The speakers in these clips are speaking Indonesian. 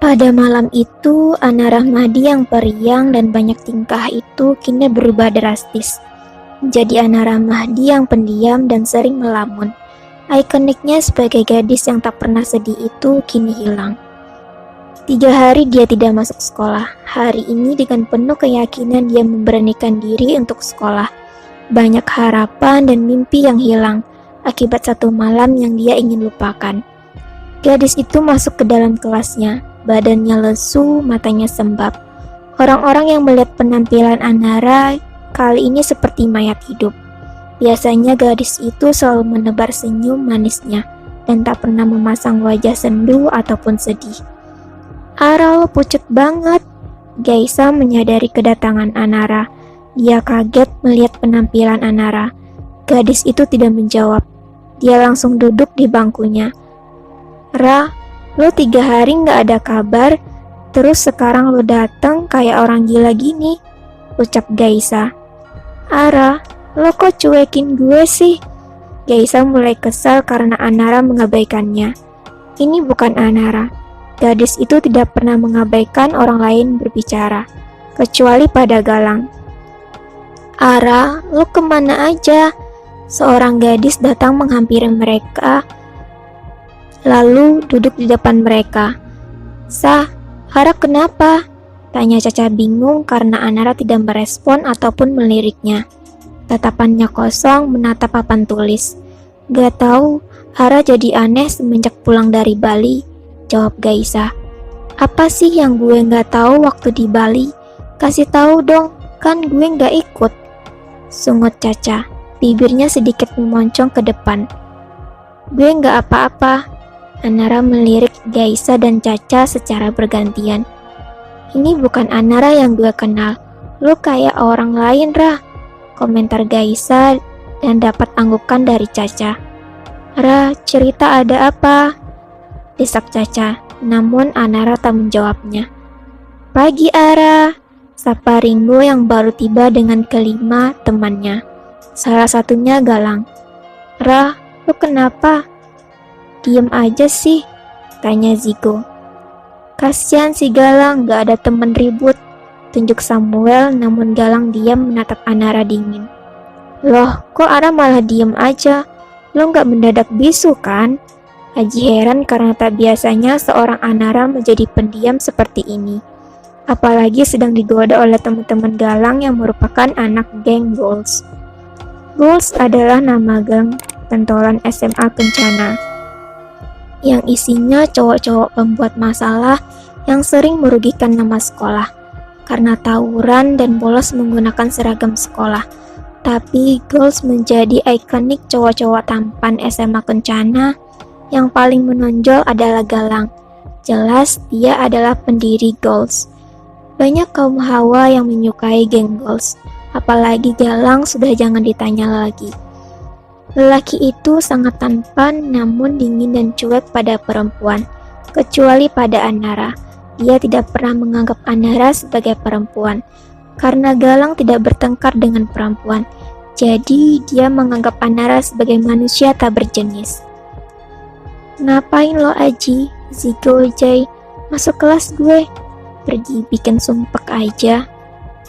Pada malam itu, Ana Rahmadi yang periang dan banyak tingkah itu kini berubah drastis. Menjadi Ana Rahmadi yang pendiam dan sering melamun. Ikoniknya sebagai gadis yang tak pernah sedih itu kini hilang. 3 hari dia tidak masuk sekolah. Hari ini dengan penuh keyakinan dia memberanikan diri untuk sekolah. Banyak harapan dan mimpi yang hilang akibat satu malam yang dia ingin lupakan. Gadis itu masuk ke dalam kelasnya. Badannya lesu, matanya sembab. Orang-orang yang melihat penampilan Anara kali ini seperti mayat hidup. Biasanya gadis itu selalu menebar senyum manisnya dan tak pernah memasang wajah sendu ataupun sedih. "Ara, lo pucet banget." Gaisa menyadari kedatangan Anara. Dia kaget melihat penampilan Anara. Gadis itu tidak menjawab. Dia langsung duduk di bangkunya. "Ra, lo 3 hari gak ada kabar, terus sekarang lo datang kayak orang gila gini," ucap Gaisa. "Ara, lo kok cuekin gue sih?" Gaisa mulai kesal karena Anara mengabaikannya. Ini bukan Anara. Gadis itu tidak pernah mengabaikan orang lain berbicara, kecuali pada Galang. "Ara, lo kemana aja?" Seorang gadis datang menghampiri mereka lalu duduk di depan mereka. "Sah, Ara kenapa?" tanya Caca bingung karena Anara tidak merespon ataupun meliriknya. Tatapannya kosong menatap papan tulis. "Gak tahu, Ara jadi aneh semenjak pulang dari Bali," jawab Gaisa. "Apa sih yang gue gak tahu waktu di Bali? Kasih tahu dong, kan gue gak ikut," sungut Caca. Bibirnya sedikit memoncong ke depan. "Gue gak apa-apa." Anara melirik Gaisa dan Caca secara bergantian. "Ini bukan Anara yang gue kenal. Lu kayak orang lain, Ra," komentar Gaisa dan dapat anggukan dari Caca. "Ra, cerita ada apa?" desak Caca, namun Anara tak menjawabnya. "Pagi, Ara," sapa Ringo yang baru tiba dengan kelima temannya. Salah satunya Galang. "Ra, lu kenapa? Diem aja sih," tanya Zigo. "Kasian si Galang, gak ada temen ribut," tunjuk Samuel, namun Galang diam menatap Anara dingin. "Loh, kok Ara malah diem aja? Lo gak mendadak bisu kan?" Haji heran karena tak biasanya seorang Anara menjadi pendiam seperti ini. Apalagi sedang digoda oleh teman-teman Galang yang merupakan anak geng Goals. Goals adalah nama geng pentolan SMA Kencana, yang isinya cowok-cowok pembuat masalah yang sering merugikan nama sekolah karena tawuran dan bolos menggunakan seragam sekolah. Tapi Goals menjadi ikonik cowok-cowok tampan SMA Kencana. Yang paling menonjol adalah Galang. Jelas dia adalah pendiri Goals. Banyak kaum hawa yang menyukai geng Goals, apalagi Galang sudah jangan ditanya lagi. Lelaki itu sangat tampan namun dingin dan cuek pada perempuan, kecuali pada Anara. Dia tidak pernah menganggap Anara sebagai perempuan, karena Galang tidak bertengkar dengan perempuan. Jadi dia menganggap Anara sebagai manusia tak berjenis. "Ngapain lo Aji, Zigo, Jay, masuk kelas gue, pergi bikin sumpek aja,"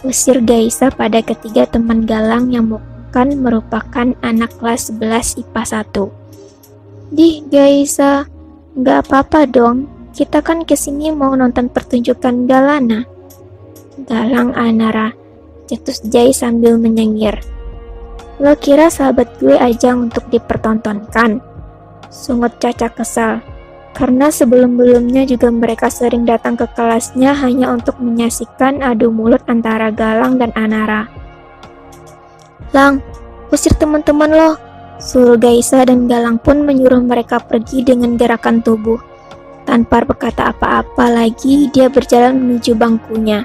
usir Gaisa pada ketiga teman Galang yang bukan merupakan anak kelas 11 IPA 1. "Dih Gaisa, gak apa-apa dong, kita kan kesini mau nonton pertunjukan Galana." "Galang Anara," cetus Jay sambil menyengir. "Lo kira sahabat gue ajang untuk dipertontonkan?" sungut Caca kesal, karena sebelum-belumnya juga mereka sering datang ke kelasnya hanya untuk menyaksikan adu mulut antara Galang dan Anara. "Lang, usir teman-teman lo," suruh Gaisa dan Galang pun menyuruh mereka pergi dengan gerakan tubuh. Tanpa berkata apa-apa lagi, dia berjalan menuju bangkunya.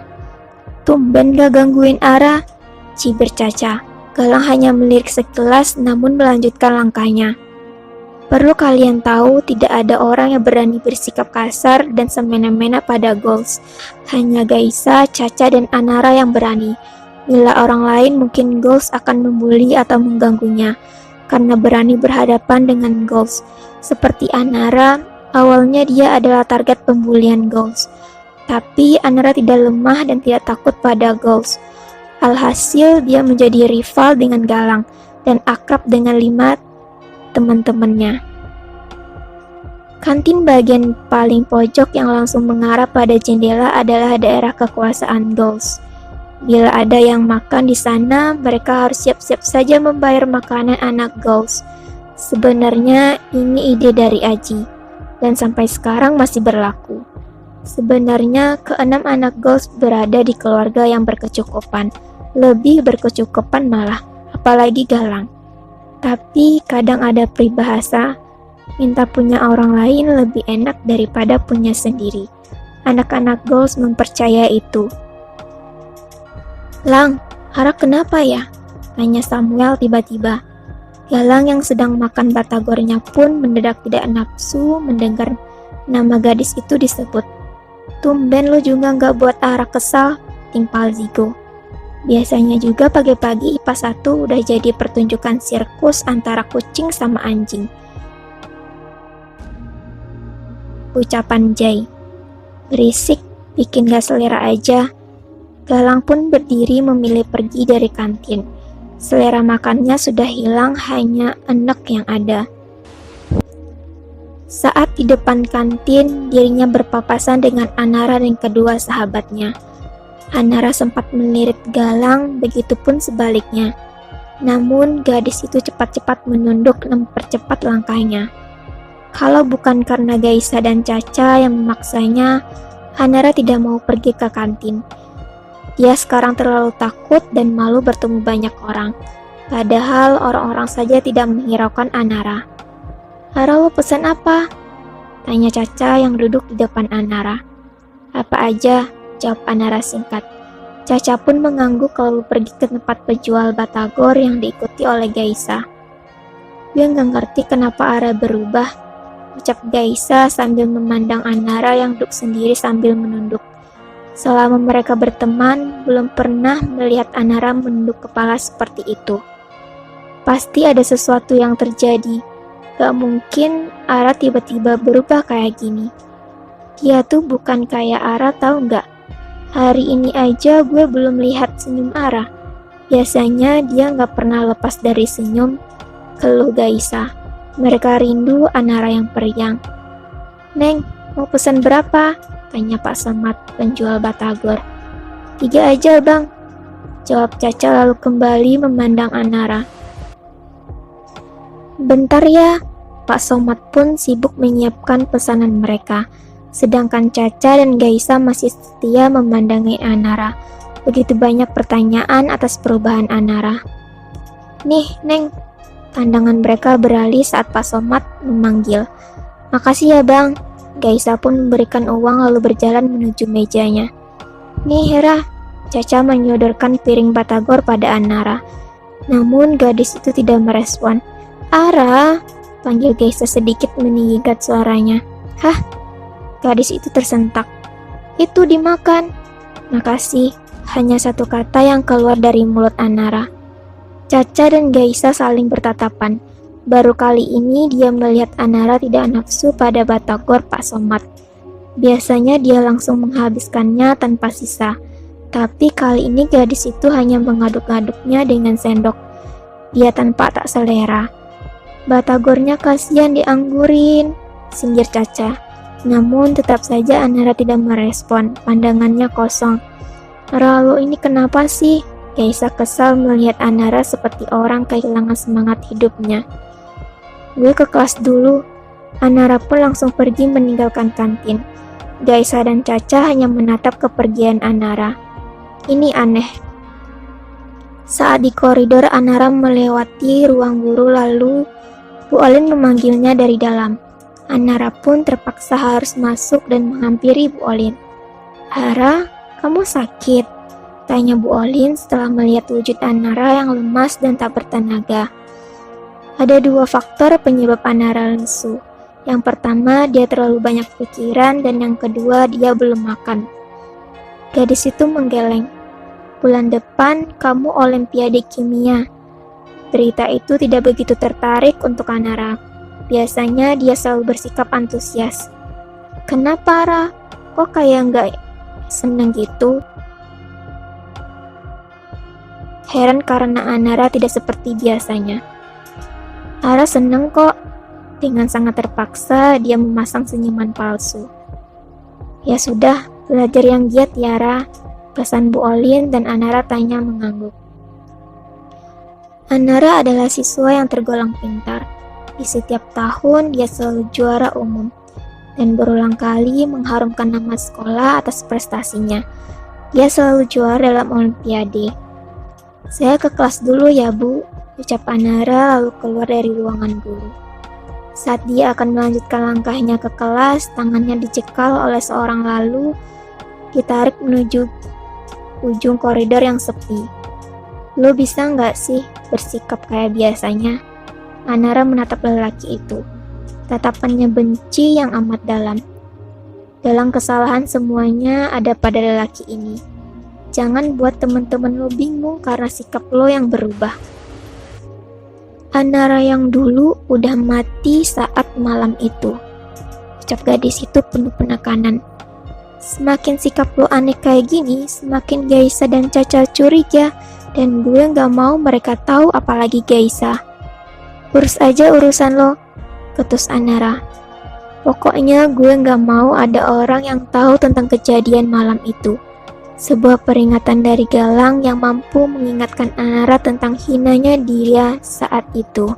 "Tumben gak gangguin Ara," cibir Caca. Galang hanya melirik sekilas namun melanjutkan langkahnya. Perlu kalian tahu, tidak ada orang yang berani bersikap kasar dan semena-mena pada Goals. Hanya Gaisa, Caca, dan Anara yang berani. Bila orang lain, mungkin Goals akan membuli atau mengganggunya, karena berani berhadapan dengan Goals. Seperti Anara, awalnya dia adalah target pembulian Goals. Tapi Anara tidak lemah dan tidak takut pada Goals. Alhasil, dia menjadi rival dengan Galang dan akrab dengan 5 teman-temannya. Kantin bagian paling pojok yang langsung mengarah pada jendela adalah daerah kekuasaan Goals. Bila ada yang makan di sana, mereka harus siap-siap saja membayar makanan anak Goals. Sebenarnya ini ide dari Aji, dan sampai sekarang masih berlaku. Sebenarnya keenam anak Goals berada di keluarga yang berkecukupan, lebih berkecukupan malah, apalagi Galang. Tapi kadang ada peribahasa, minta punya orang lain lebih enak daripada punya sendiri. Anak-anak Goals mempercaya itu. Lang, Hara kenapa ya? Tanya Samuel tiba-tiba. Galang yang sedang makan batagornya pun mendadak tidak nafsu mendengar nama gadis itu disebut. Tumben lo juga nggak buat Hara kesal, timpal Zigo. Biasanya juga pagi-pagi IPA 1 udah jadi pertunjukan sirkus antara kucing sama anjing. Ucapan Jai. Berisik, bikin gak selera aja. Galang pun berdiri memilih pergi dari kantin. Selera makannya sudah hilang, hanya enek yang ada. Saat di depan kantin, dirinya berpapasan dengan Anara dan kedua sahabatnya. Anara sempat melirik Galang, begitupun sebaliknya. Namun gadis itu cepat-cepat menunduk dan mempercepat langkahnya. Kalau bukan karena Gaisa dan Caca yang memaksanya, Anara tidak mau pergi ke kantin. Dia sekarang terlalu takut dan malu bertemu banyak orang. Padahal orang-orang saja tidak menghiraukan Anara. "Hara, lo pesan apa?" tanya Caca yang duduk di depan Anara. "Apa aja?" jawab Anara singkat. Caca pun mengangguk lalu pergi ke tempat penjual batagor yang diikuti oleh Gaisa. "Gue nggak ngerti kenapa Ara berubah," ucap Gaisa sambil memandang Anara yang duduk sendiri sambil menunduk. Selama mereka berteman, belum pernah melihat Anara menunduk kepala seperti itu. Pasti ada sesuatu yang terjadi. Gak mungkin Ara tiba-tiba berubah kayak gini. Dia tuh bukan kayak Ara, tahu nggak? Hari ini aja gue belum lihat senyum Ara. Biasanya dia nggak pernah lepas dari senyum, keluh Gaisa. Mereka rindu Anara yang periang. "Neng, mau pesan berapa?" tanya Pak Somad, penjual batagor. "3 aja bang," jawab Caca lalu kembali memandang Anara. "Bentar ya." Pak Somad pun sibuk menyiapkan pesanan mereka. Sedangkan Caca dan Gaisa masih setia memandangi Anara. Begitu banyak pertanyaan atas perubahan Anara. "Nih, Neng." Pandangan mereka beralih saat Pak Somad memanggil. "Makasih ya, Bang." Gaisa pun memberikan uang lalu berjalan menuju mejanya. "Nih, Hera." Caca menyodorkan piring batagor pada Anara. Namun gadis itu tidak merespon. "Ara," panggil Gaisa sedikit meninggikan suaranya. "Hah?" Gadis itu tersentak. "Itu dimakan." "Makasih," hanya satu kata yang keluar dari mulut Anara. Caca dan Gaisa saling bertatapan. Baru kali ini dia melihat Anara tidak nafsu pada batagor Pak Somad. Biasanya dia langsung menghabiskannya tanpa sisa. Tapi kali ini gadis itu hanya mengaduk-aduknya dengan sendok. Dia tanpa tak selera. "Batagornya kasihan dianggurin," singgir Caca. Namun tetap saja Anara tidak merespon, pandangannya kosong. "Lalu ini kenapa sih?" Gaisa kesal melihat Anara seperti orang kehilangan semangat hidupnya. "Gue ke kelas dulu." Anara pun langsung pergi meninggalkan kantin. Gaisa dan Caca hanya menatap kepergian Anara. Ini aneh. Saat di koridor Anara melewati ruang guru lalu Bu Olin memanggilnya dari dalam. Anara pun terpaksa harus masuk dan menghampiri Bu Olin. "Hara, kamu sakit?" tanya Bu Olin setelah melihat wujud Anara yang lemas dan tak bertenaga. Ada dua faktor penyebab Anara lesu. Yang pertama, dia terlalu banyak pikiran, dan yang kedua, dia belum makan. Gadis itu menggeleng. Bulan depan, kamu Olimpiade Kimia. Berita itu tidak begitu tertarik untuk Anara. Biasanya dia selalu bersikap antusias. Kenapa, Ra? Kok kayak nggak seneng gitu? Heran karena Anara tidak seperti biasanya. Ara seneng kok. Dengan sangat terpaksa, dia memasang senyuman palsu. Ya sudah, belajar yang giat ya, Ra. Pesan Bu Olin, dan Anara tanya mengangguk. Anara adalah siswa yang tergolong pintar. Di setiap tahun, dia selalu juara umum dan berulang kali mengharumkan nama sekolah atas prestasinya. Dia selalu juara dalam Olimpiade. Saya ke kelas dulu ya, Bu, ucap Anara lalu keluar dari ruangan guru. Saat dia akan melanjutkan langkahnya ke kelas, tangannya dicekal oleh seorang lalu ditarik menuju ujung koridor yang sepi. Lo bisa nggak sih bersikap kayak biasanya? Anara menatap lelaki itu. Tatapannya benci yang amat dalam. Dalam kesalahan semuanya ada pada lelaki ini. Jangan buat teman-teman lo bingung karena sikap lo yang berubah. Anara yang dulu udah mati saat malam itu, ucap gadis itu penuh penekanan. Semakin sikap lo aneh kayak gini, semakin Gaisa dan Caca curiga, dan gue gak mau mereka tahu apalagi Gaisa. Urus aja urusan lo, ketus Anara. Pokoknya gue gak mau ada orang yang tahu tentang kejadian malam itu. Sebuah peringatan dari Galang yang mampu mengingatkan Anara tentang hinanya dia saat itu.